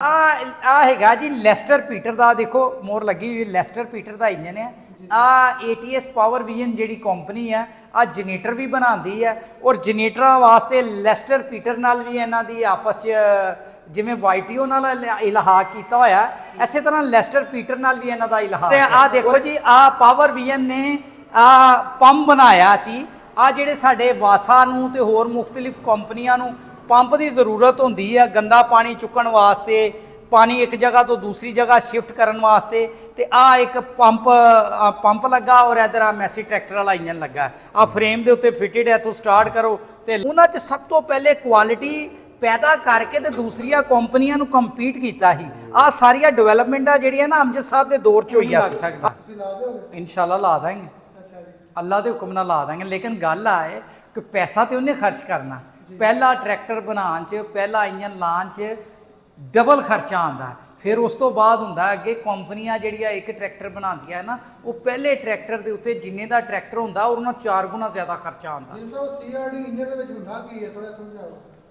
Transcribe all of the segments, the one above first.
हैगा जी लैस्टर पीटर का, देखो मोर लगी हुई लैस्टर पीटर का इंजन है। ATS पावर विजन जी कंपनी है आ जनरेटर भी बनाती है और जनरेटर वास्ते लैस्टर पीटर नाल भी इन्हों की आपस जिमें YTO नाल इलाहाक किया होया, इस तरह लैस्टर पीटर नाल भी इन्हों का इलाहाक। आ देखो जी आ पावर विजन ने पंप बनाया सी, आ जिहड़े साडे वासा नूं ते होर मुख्तलिफ कंपनियां नूं पंप की जरूरत होंदी है गंदा पानी चुकन वास्ते, पानी एक जगह तो दूसरी जगह शिफ्ट करने वास्ते। तो आ एक पंप लगा और इधर आ मैसी ट्रैक्टर वाला इंजन लगा, आ फ्रेम के उत्ते फिटिड है। तो स्टार्ट करो तो उन्होंने सब तो पहले क्वालिटी पैदा करके तो दूसरिया कंपनियां कंपीट किया ही। आ सारिया डेवलपमेंटा जिहड़ियां ना अमजद साहब के दौर च होई आ सकदा, इंशाल्लाह ला देंगे, अल्लाह के हुक्म नाल ला देंगे। लेकिन गल आए कि पैसा तो उन्हें खर्च करना, पहला ट्रैक्टर बनाने च पहला इंजन लाने च डबल खर्चा आता है, फिर उस तो बाद हुंदा अगे कंपनियां जिहड़ियां एक ट्रैक्टर बनांदियां ना वो पहले ट्रैक्टर के उत्ते जिन्ने दा ट्रैक्टर हुंदा उन्हां 4 गुना ज़्यादा खर्चा आंदा।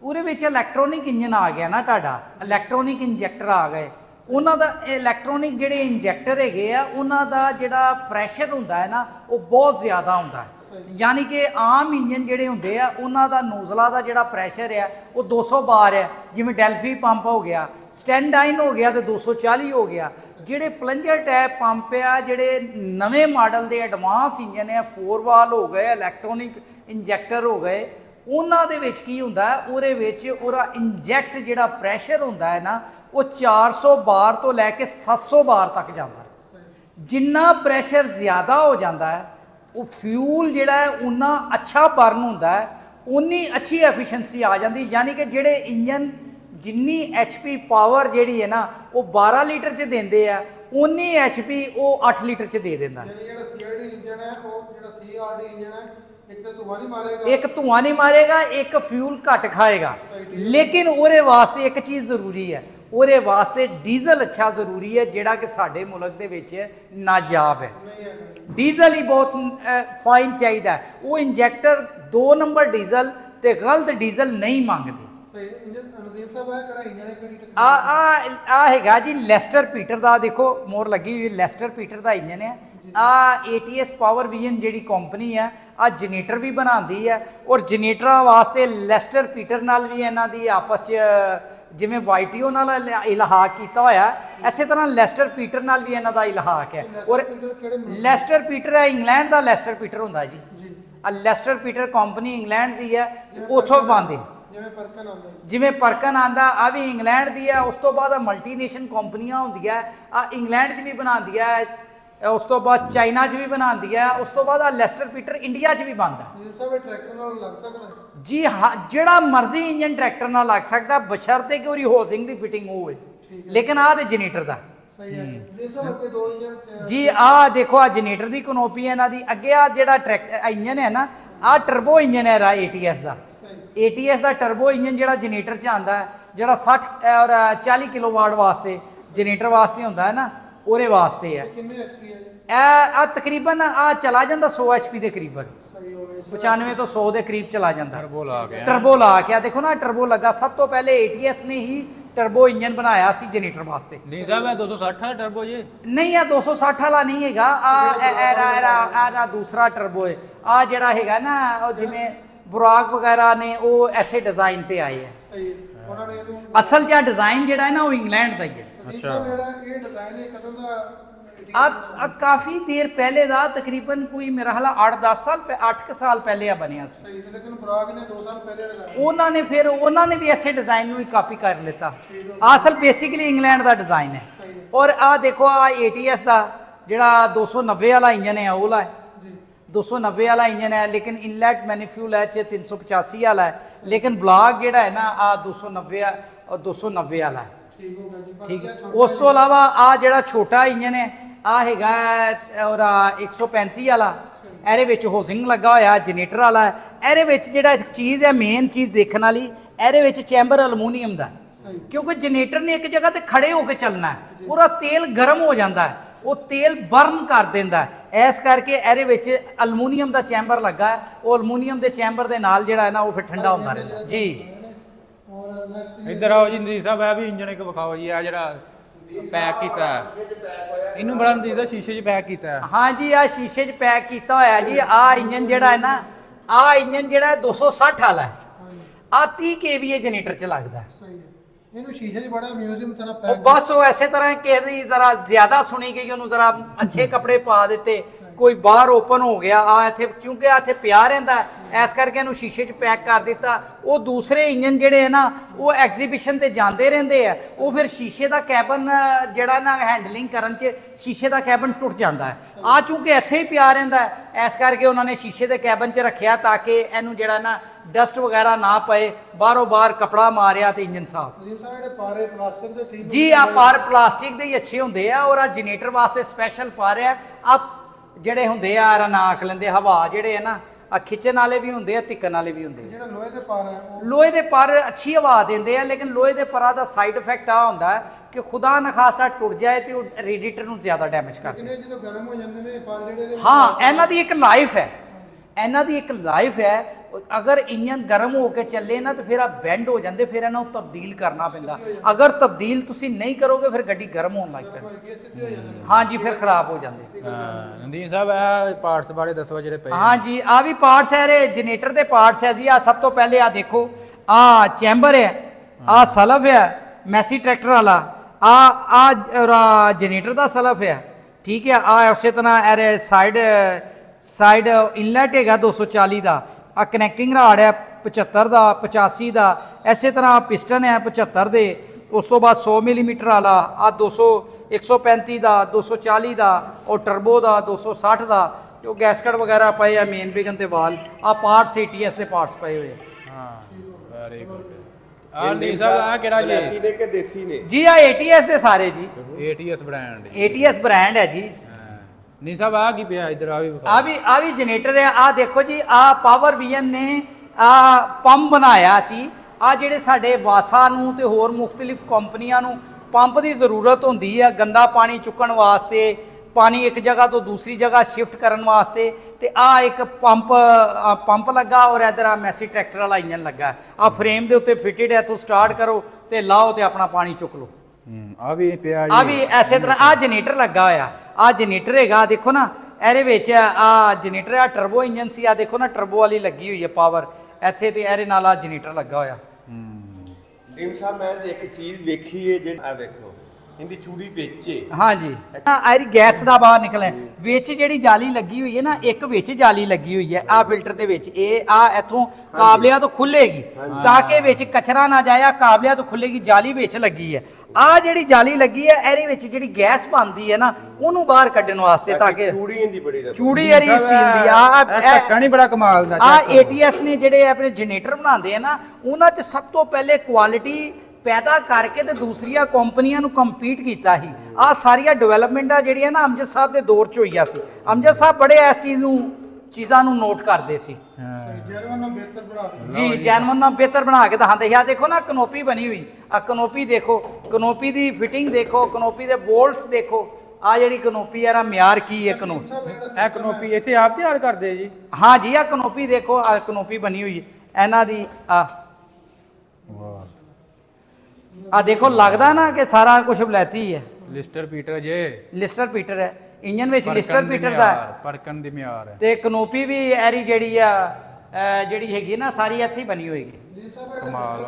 उहदे विच इलैक्ट्रॉनिक इंजन आ गया ना, तुहाडा इलैक्ट्रॉनिक इंजैक्टर आ गए। उन्हां दा इलैक्ट्रॉनिक जिहड़े इंजैक्टर हैगे आ उन्हां दा जिहड़ा प्रैशर हुंदा है ना वो बहुत ज़्यादा हुंदा है। यानी कि आम इंजन जिहड़े हुंदे आ उन्हां दा नोजला दा जिहड़ा प्रैशर है वो 200 बार है, जिवें डेल्फी पंप हो गया, स्टैंडाइन हो गया तो 240 हो गया। जिहड़े प्लंजर टैप पंप आ जिहड़े नवे मॉडल के एडवांस इंजन है, 4 वाल हो गए, इलैक्ट्रॉनिक इंजैक्टर हो गए, उन्हां दे विच की हुंदा है उहदे विच उहदा इंजैक्ट जिहड़ा प्रैशर हुंदा है ना वो 400 बार तो लैके 700 बार तक जाता है। जिन्ना प्रैशर ज़्यादा हो जाता है वो फ्यूल जिहड़ा है उन्ना अच्छा बर्न होंदा है, उन्नी अच्छी एफिशिएंसी आ जाती। यानी कि जिहड़े इंजन जिन्नी HP पावर जिहड़ी है ना वो 12 लीटर च देंदे आ उन्नी HP वो 8 लीटर च दे देंदा है। एक धुआं नहीं मारेगा, एक फ्यूल घट खाएगा। लेकिन उहदे वास्ते एक चीज़ जरूरी है, उहदे वास्ते डीजल अच्छा जरूरी है जिहड़ा कि साडे मुल्क दे विच नायाब है। डीजल ही बहुत फाइन चाहिए, वो इंजैक्टर 2 नंबर डीजल ते गलत डीजल नहीं मांगते। हैगा जी लैस्टर पीटर का, देखो मोर लगी हुई लैस्टर पीटर का इंजन है। ATS पावर विजन जी कंपनी है आ जनरेटर भी बनाती है और जनरेटर वास्ते लैस्टर पीटर नाल भी इन्हों की आपस जिमें YTO नाल इलाहाक किया होया, इस तरह लैस्टर पीटर नाल भी इन्हों का इलाहाक है। और लैस्टर पीटर है इंग्लैंड का लैस्टर पीटर होंदा जी, लैस्टर पीटर कंपनी इंग्लैंड की है, उतों पाते जिमें परकन आंदा आ भी इंग्लैंड की है। उस तो बाद मल्टीनेशन कंपनियां होंदियां आ इंग्लैंड च भी बनाती है, उस तो बाद चाइना च भी बनाती है, उस तो बाद लैस्टर पीटर इंडिया च भी बनता जी। हाँ जिहड़ा मर्जी इंजन ट्रैक्टर नाल लग सकता बशर्ते कि होजिंग की फिटिंग हो, लेकिन आ जनरेटर का जी। आ देखो आ जनरेटर की कनोपी है इन्हों की। अगे आ जिहड़ा ट्रैक्टर इंजन है ना आ टर्बो इंजन है ATS का। ATS का टर्बो इंजन जिहड़ा जनरेटर च आंदा है, जिहड़ा 60 और 40 किलोवाट वास्ते जनरेटर वास्ते होंदा है ना उहदे वास्ते है। तकरीबन आ चला जाता 100 HP के करीबन, 95 तो 100 के करीब चला जाता। टर्बो ला के देखो ना टर्बो लगा। सब तो पहले ATS ने ही टर्बो इंजन बनाया सी जनरेटर वास्ते। नहीं साहब 260 टर्बो ये नहीं है, 260 वाला नहीं है। आ दूसरा टर्बो है, आ जिहड़ा हैगा ना जिवें बुराक वगैरह ने वो ऐसे डिजाइन पे आए हैं। असल जो डिजाइन जिहड़ा है ना वो इंग्लैंड का ही है। काफी देर पहले का तकरीबन कोई मेरा ख्याल 8 साल पहले बनिया उन्होंने फिर उन्होंने भी ऐसे डिजाइन ही कापी कर लेता। असल बेसिकली इंग्लैंड का डिजाइन है। और आ देखो आ ATS का जिहड़ा 290 वाला इंजन है ओला है, 290 वाला इंजन है, लेकिन इनलेट मैन्यूफ्यूल है 385 वाला है, लेकिन ब्लॉक जिहड़ा है ना आ 290 वाला है। ठीक है। उस तो अलावा आ जिहड़ा छोटा इंजन है आ हैगा और 135 वाला, ਇਹਦੇ ਵਿੱਚ ਹੋਸਿੰग ਲੱਗਾ ਹੋਇਆ जनरेटर वाला है। ਇਹਦੇ ਵਿੱਚ ਜਿਹੜਾ चीज़ है मेन चीज़ देखने वाली ਇਹਦੇ ਵਿੱਚ चैंबर अलमूनीयम का, क्योंकि जनरेटर ने एक जगह ਤੇ खड़े होकर चलना है, पूरा तेल गर्म हो जाता है, वो तेल बर्न कर देंदा है। इस करके ਇਹਦੇ ਵਿੱਚ अलमूनीयम का चैंबर लगा है, वो अलमूनीयम के चैंबर के नाल ਜਿਹੜਾ है ना वो फिर ठंडा होता रहता जी। ਇੱਧਰ ਆਓ ਜੀ ਨਦੀਪ ਸਾਹਿਬ, ਇਹ ਵੀ ਇੰਜਨ ਇੱਕ ਵਿਖਾਓ ਜੀ, ਆ ਜਿਹੜਾ ਪੈਕ ਕੀਤਾ ਇਹਨੂੰ ਬੜਾ ਨਦੀਪ ਸਾਹਿਬ ਸ਼ੀਸ਼ੇ 'ਚ ਪੈਕ ਕੀਤਾ ਹਾਂ ਜੀ, ਆ ਸ਼ੀਸ਼ੇ 'ਚ ਪੈਕ ਕੀਤਾ ਹੋਇਆ ਜੀ। ਆ ਇੰਜਨ ਜਿਹੜਾ ਹੈ ਨਾ, ਆ ਇੰਜਨ ਜਿਹੜਾ 260 ਵਾਲਾ ਹੈ, ਆ 30 kVA ਜਨਰੇਟਰ 'ਚ ਲੱਗਦਾ। ਸਹੀ ਹੈ, ਇਹਨੂੰ ਸ਼ੀਸ਼ੇ 'ਚ ਬੜਾ ਮਿਊਜ਼ੀਅਮ ਤਰ੍ਹਾਂ ਉਹ ਪੈਕ ਬਸ ਉਹ ਐਸੇ ਤਰ੍ਹਾਂ ਕਿਸੇ ਦੀ ਜ਼ਰਾ ਜ਼ਿਆਦਾ ਸੁਣੀ ਗਈ, ਉਹਨੂੰ ਜ਼ਰਾ ਅੱਛੇ ਕੱਪੜੇ ਪਾ ਦਿੱਤੇ, ਕੋਈ ਬਾਹਰ ਓਪਨ ਹੋ ਗਿਆ ਆ ਇੱਥੇ, ਕਿਉਂਕਿ ਆ ਇੱਥੇ ਪਿਆ ਰਹਿੰਦਾ ਐਸ ਕਰਕੇ ਇਹਨੂੰ ਸ਼ੀਸ਼ੇ 'ਚ ਪੈਕ ਕਰ ਦਿੱਤਾ। ਉਹ ਦੂਸਰੇ ਇੰਜਨ ਜਿਹੜੇ ਹੈ ਨਾ, ਉਹ ਐਗਜ਼ੀਬਿਸ਼ਨ ਤੇ ਜਾਂਦੇ ਰਹਿੰਦੇ ਆ, ਉਹ ਫਿਰ ਸ਼ੀਸ਼ੇ ਦਾ ਕੈਬਨ ਜਿਹੜਾ ਨਾ ਹੈਂਡਲਿੰਗ ਕਰਨ 'ਚ ਸ਼ੀਸ਼ੇ ਦਾ ਕੈਬਨ ਟੁੱਟ ਜਾਂਦਾ ਹੈ। ਆ ਚੂੰਕਿ ਇੱਥੇ ਹੀ ਪਿਆ ਰਹਿੰਦਾ ਹੈ, ਐਸ ਕਰਕੇ ਉਹਨਾਂ ਨੇ ਸ਼ੀਸ਼ੇ ਦੇ ਕੈਬਨ 'ਚ ਰੱਖਿਆ ਤਾਂ ਕਿ ਇਹਨੂੰ ਜਿਹੜਾ ਨਾ ਡਸਟ ਵਗੈਰਾ ਨਾ ਪਏ, ਬਾਹਰੋਂ ਬਾਹਰ ਕਪੜਾ ਮਾਰਿਆ ਤੇ ਇੰਜਨ ਸਾਫ। ਨਦੀਪ ਸਾਹਿਬ ਜਿਹੜੇ ਪਾਰੇ ਪਲਾਸਟਿਕ ਦੇ ਠੀਕ ਜੀ ਆ ਪਾਰ ਪਲਾਸਟਿਕ ਦੇ ਹੀ ਅੱਛੇ ਹੁੰਦੇ ਆ, ਔਰ ਆ ਜਨਰੇਟਰ ਵਾਸਤੇ ਸਪੈਸ਼ਲ ਪਾ ਰਿਹਾ। ਆ ਜਿਹੜੇ ਹੁੰਦੇ ਆ ਰ ਨਾਕ ਲੈਂਦੇ ਹਵਾ ਜਿਹੜੇ ਹੈ ਨਾ, ਆ ਖਿੱਚਣ ਵਾਲੇ ਵੀ ਹੁੰਦੇ ਆ, ਧਿੱਕਣ ਵਾਲੇ ਵੀ ਹੁੰਦੇ ਆ। ਜਿਹੜਾ ਲੋਹੇ ਦੇ ਪਾਰ ਹੈ ਉਹ ਲੋਹੇ ਦੇ ਪਰ ਅੱਛੀ ਹਵਾ ਦਿੰਦੇ ਆ, ਲੇਕਿਨ ਲੋਹੇ ਦੇ ਪਰਾਂ ਦਾ ਸਾਈਡ ਇਫੈਕਟ ਆ ਹੁੰਦਾ ਹੈ ਕਿ ਖੁਦਾ ਨਾ ਖਾਸਾ ਟੁੱਟ ਜਾਏ ਤੇ ਉਹ ਰੇਡੀਏਟਰ ਨੂੰ ਜ਼ਿਆਦਾ ਡੈਮੇਜ ਕਰਦੇ। ਕਿੰਨੇ ਜਦੋਂ ਗਰਮ ਹੋ ਜਾਂਦੇ ਨੇ ਪਰ ਜਿਹੜੇ ਨੇ ਹਾਂ, ਇਹਨਾਂ ਦੀ ਇੱਕ ਲਾਈਫ ਹੈ, ਇਹਨਾਂ ਦੀ ਇੱਕ ਲਾਈਫ ਹੈ। ਅਗਰ ਇੰਜਨ ਗਰਮ ਹੋ ਕੇ ਚੱਲੇ ਨਾ ਤਾਂ ਫਿਰ ਆ ਬੈਂਡ ਹੋ ਜਾਂਦੇ, ਫਿਰ ਇਹਨਾਂ ਨੂੰ ਤਬਦੀਲ ਕਰਨਾ ਪੈਂਦਾ। ਅਗਰ ਤਬਦੀਲ ਤੁਸੀਂ ਨਹੀਂ ਕਰੋਗੇ ਫਿਰ ਗੱਡੀ ਗਰਮ ਹੋਣ ਲੱਗ ਪੈਂਦੀ। ਸਿੱਧੇ ਹੋ ਜਾਂਦੇ ਨੇ। ਹਾਂ ਜੀ, ਫਿਰ ਖਰਾਬ ਹੋ ਜਾਂਦੇ। ਨਦੀਪ ਸਾਹਿਬ ਇਹ ਪਾਰਟਸ ਬਾਰੇ ਦੱਸੋ ਜਿਹੜੇ ਪਏ ਹਾਂ ਜੀ, ਆ ਵੀ ਪਾਰਟਸ ਹੈ, ਇਹ ਜਨਰੇਟਰ ਦੇ ਪਾਰਟਸ ਹੈ ਜੀ। ਆ ਸਭ ਤੋਂ ਪਹਿਲੇ ਆ ਦੇਖੋ, ਆ ਚੈਂਬਰ ਹੈ, ਆ ਸਲਫ ਹੈ ਮੈਸੀ ਟਰੈਕਟਰ ਵਾਲਾ, ਆ ਜਨਰੇਟਰ ਦਾ ਸਲਫ ਹੈ, ਠੀਕ ਹੈ। ਆ ਉਸੇ ਤਰ੍ਹਾਂ ਇਹ ਸਾਈਡ ਇਨਲੈਟ ਹੈਗਾ 240 ਦਾ, ਆ ਕਨੈਕਟਿੰਗ ਰਾਡ ਹੈ 75 ਦਾ, 85 ਦਾ, ਐਸੇ ਤਰ੍ਹਾਂ ਪਿਸਟਨ ਹੈ 75 ਦੇ। ਉਸ ਤੋਂ ਬਾਅਦ 100 ਮਿਲੀਮੀਟਰ ਵਾਲਾ, ਆ 135 ਦਾ, 240 ਦਾ, ਉਹ ਟਰਬੋ ਦਾ 260 ਦਾ, ਜੋ ਗੈਸਕਟ ਵਗੈਰਾ ਪਏ ਆ, ਮੇਨ ਬਿਗਨ ਤੇ ਵਾਲ, ਆ ਪਾਰਟਸ ATS ਦੇ ਪਾਰਟਸ ਪਏ ਹੋਏ ਆ। ਹਾਂ, ਵੈਰੀ ਗੁੱਡ। ਆ ਨਦੀਪ ਸਾਹਿਬ ਆ ਕਿਹੜਾ ਜੀ? ਨੇ ਕਿ ਦੇਸੀ ਨੇ ਜੀ ਆ ATS ਦੇ ਸਾਰੇ ਜੀ, ATS ਬ੍ਰਾਂਡ। ATS ਬ੍ਰਾਂਡ ਹੈ ਜੀ। ਨਦੀਪ ਸਾਹਿਬ ਆ ਕੀ ਪਿਆ ਇੱਧਰ? ਆ ਵੀ ਆ ਵੀ ਜਨਰੇਟਰ ਹੈ। ਆ ਦੇਖੋ ਜੀ, ਆ ਪਾਵਰ ਵਿਜ਼ਨ ਨੇ ਆ ਪੰਪ ਬਣਾਇਆ ਸੀ। ਆ ਜਿਹੜੇ ਸਾਡੇ ਵਾਸਾ ਨੂੰ ਤੇ ਹੋਰ ਮੁxtਲਿਫ ਕੰਪਨੀਆਂ ਨੂੰ ਪੰਪ ਦੀ ਜ਼ਰੂਰਤ ਹੁੰਦੀ ਹੈ ਗੰਦਾ ਪਾਣੀ ਚੁੱਕਣ ਵਾਸਤੇ, ਪਾਣੀ ਇੱਕ ਜਗ੍ਹਾ ਤੋਂ ਦੂਸਰੀ ਜਗ੍ਹਾ ਸ਼ਿਫਟ ਕਰਨ ਵਾਸਤੇ, ਤੇ ਆ ਇੱਕ ਪੰਪ ਲੱਗਾ ਔਰ ਇਧਰ ਆ ਮੈਸੀ ਟਰੈਕਟਰ ਵਾਲਾ ਇੰਜਨ ਲੱਗਾ। ਆ ਫਰੇਮ ਦੇ ਉੱਤੇ ਫਿਟਡ ਹੈ, ਤੋਂ ਸਟਾਰਟ ਕਰੋ ਤੇ ਲਾਓ ਤੇ ਆਪਣਾ ਪਾਣੀ ਚੁੱਕ ਲਓ। ਆ ਵੀ ਪਿਆ ਜੀ, ਆ ਵੀ ਐਸੇ ਤਰ੍ਹਾਂ ਆ ਜਨਰੇਟਰ ਲੱਗਾ ਹੋਇਆ। ਆ ਜਨਰੇਟਰ ਹੈਗਾ, ਦੇਖੋ ਨਾ ਇਹਦੇ ਵਿੱਚ ਆ ਜਨਰੇਟਰ ਆ ਟਰਬੋ ਇੰਜਨ ਸੀ, ਆ ਦੇਖੋ ਨਾ ਟਰਬੋ ਵਾਲੀ ਲੱਗੀ ਹੋਈ ਹੈ ਪਾਵਰ ਇੱਥੇ, ਤੇ ਇਹਦੇ ਨਾਲ ਆ ਜਨਰੇਟਰ ਲੱਗਾ ਹੋਇਆ। ਟੀਮ ਸਾਹਿਬ ਮੈਂ ਇੱਕ ਚੀਜ਼ ਵੇਖੀ ਹੈ ਜਿਹੜੀ ਆ ਵੇਖੋ ਇਹਦੀ ਚੂੜੀ ਵਿੱਚ ਹਾਂ ਜੀ, ਆਇਰੀ ਗੈਸ ਦਾ ਬਾਹਰ ਨਿਕਲਿਆ ਵਿੱਚ ਜਿਹੜੀ ਜਾਲੀ ਲੱਗੀ ਹੋਈ ਹੈ ਨਾ, ਇੱਕ ਵਿੱਚ ਜਾਲੀ ਲੱਗੀ ਹੋਈ ਹੈ ਆ ਫਿਲਟਰ ਦੇ ਵਿੱਚ, ਇਹ ਆ ਇੱਥੋਂ ਕਾਬਲਿਆਂ ਤੋਂ ਖੁੱਲੇਗੀ ਤਾਂ ਕਿ ਵਿੱਚ ਕਚਰਾ ਨਾ ਜਾਏ, ਕਾਬਲਿਆਂ ਤੋਂ ਖੁੱਲੇਗੀ, ਜਾਲੀ ਵਿੱਚ ਲੱਗੀ ਹੈ। ਆ ਜਿਹੜੀ ਜਾਲੀ ਲੱਗੀ ਹੈ ਇਹਦੇ ਵਿੱਚ ਜਿਹੜੀ ਗੈਸ ਬਣਦੀ ਹੈ ਨਾ, ਉਹਨੂੰ ਬਾਹਰ ਕੱਢਣ ਵਾਸਤੇ ਤਾਂ ਕਿ ਚੂੜੀ ਇਹਦੀ ਬੜੀ ਚੂੜੀ ਇਹਦੀ ਸਟੀਲ ਦੀ ਆ। ਢੱਕਣ ਹੀ ਬੜਾ ਕਮਾਲ ਦਾ। ਆ ATS ਨੇ ਜਿਹੜੇ ਆਪਣੇ ਜਨਰੇਟਰ ਬਣਾਉਂਦੇ ਆ ਨਾ, ਉਹਨਾਂ 'ਚ ਸਭ ਤੋਂ ਪਹਿਲੇ ਕੁਆਲਿਟੀ ਪੈਦਾ ਕਰਕੇ ਤੇ ਦੂਸਰੀਆਂ ਕੰਪਨੀਆਂ ਨੂੰ ਕੰਪੀਟ ਕੀਤਾ ਸੀ। ਆ ਸਾਰੀਆਂ ਡਿਵੈਲਪਮੈਂਟਾਂ ਜਿਹੜੀਆਂ ਨਾ ਅਮਜਦ ਸਾਹਿਬ ਦੇ ਦੌਰ 'ਚ ਹੋਈਆਂ ਸੀ। ਅਮਜਦ ਸਾਹਿਬ ਬੜੇ ਇਸ ਚੀਜ਼ਾਂ ਨੂੰ ਨੋਟ ਕਰਦੇ ਸੀ। ਜਰਮਨ ਨੂੰ ਬਿਹਤਰ ਬਣਾ ਦਿੱਤਾ ਜੀ, ਜੈਨੂਅਨ ਨਾਲ ਬਿਹਤਰ ਬਣਾ ਕੇ ਦਿਖਾਉਂਦੇ ਸੀ। ਆ ਦੇਖੋ ਨਾ ਕਨੋਪੀ ਬਣੀ ਹੋਈ, ਆ ਕਨੋਪੀ ਦੇਖੋ, ਕਨੋਪੀ ਦੀ ਫਿਟਿੰਗ ਦੇਖੋ, ਕਨੋਪੀ ਦੇ ਬੋਲਟਸ ਦੇਖੋ। ਆ ਜਿਹੜੀ ਕਨੋਪੀ ਆ ਮਿਆਰ ਕੀ ਹੈ ਕਨੋਪੀ? ਇਹ ਕਨੋਪੀ ਇੱਥੇ ਆਪ ਤਿਆਰ ਕਰਦੇ ਜੀ? ਹਾਂ ਜੀ, ਆ ਕਨੋਪੀ ਦੇਖੋ, ਆ ਕਨੋਪੀ ਬਣੀ ਹੋਈ ਹੈ ਇਹਨਾਂ ਦੀ। ਆ ਦੇਖੋ, ਲੱਗਦਾ ਨਾ ਕਿ ਸਾਰਾ ਕੁਝ ਬਲੈਤੀ ਹੈ। ਲਿਸਟਰ ਪੀਟਰ ਜੇ, ਲਿਸਟਰ ਪੀਟਰ ਹੈ ਇੰਜਨ ਵਿੱਚ, ਲਿਸਟਰ ਪੀਟਰ ਦਾ ਪਰਕਨ ਦੀ ਮਿਆਰ ਹੈ। ਤੇ ਕਨੋਪੀ ਵੀ ਐਰੀ ਜਿਹੜੀ ਆ ਜਿਹੜੀ ਹੈਗੀ ਨਾ ਸਾਰੀ ਇੱਥੇ ਹੀ ਬਣੀ ਹੋਏਗੀ। ਕਮਾਲ।